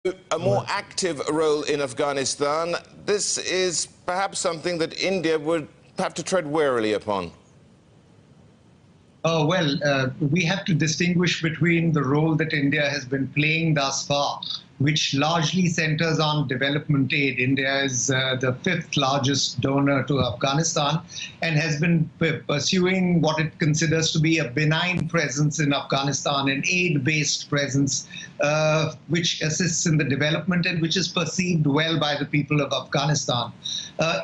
A more active role in Afghanistan. This is perhaps something that India would have to tread warily upon. We have to distinguish between the role that India has been playing thus far, which largely centers on development aid. India is the fifth largest donor to Afghanistan and has been pursuing what it considers to be a benign presence in Afghanistan, an aid-based presence, which assists in the development and which is perceived well by the people of Afghanistan.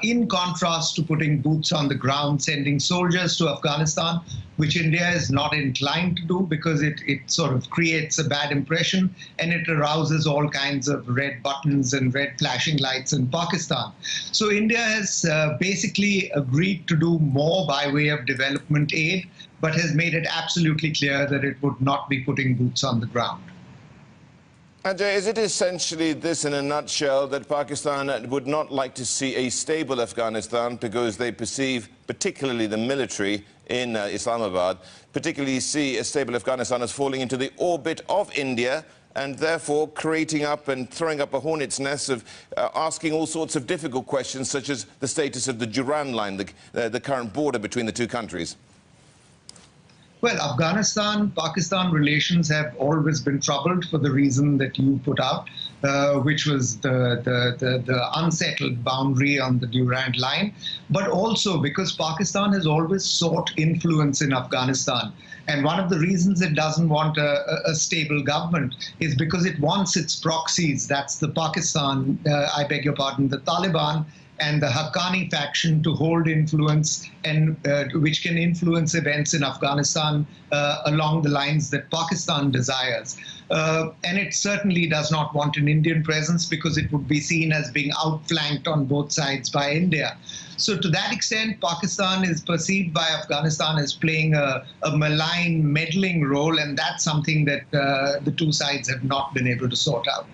In contrast to putting boots on the ground, sending soldiers to Afghanistan, which India is not inclined to do because it sort of creates a bad impression and it arouses all kinds of red buttons and red flashing lights in Pakistan. So India has basically agreed to do more by way of development aid, but has made it absolutely clear that it would not be putting boots on the ground. Ajay, is it essentially this in a nutshell, that Pakistan would not like to see a stable Afghanistan because they perceive, particularly the military in Islamabad, particularly see a stable Afghanistan as falling into the orbit of India and therefore creating up and throwing up a hornet's nest of asking all sorts of difficult questions, such as the status of the Durand line, the current border between the two countries? Well, Afghanistan-Pakistan relations have always been troubled for the reason that you put out, which was the unsettled boundary on the Durand line, but also because Pakistan has always sought influence in Afghanistan. And one of the reasons it doesn't want a stable government is because it wants its proxies, that's the Pakistan, the Taliban, and the Haqqani faction to hold influence and which can influence events in Afghanistan along the lines that Pakistan desires. And it certainly does not want an Indian presence because it would be seen as being outflanked on both sides by India. So to that extent, Pakistan is perceived by Afghanistan as playing a malign, meddling role, and that's something that the two sides have not been able to sort out.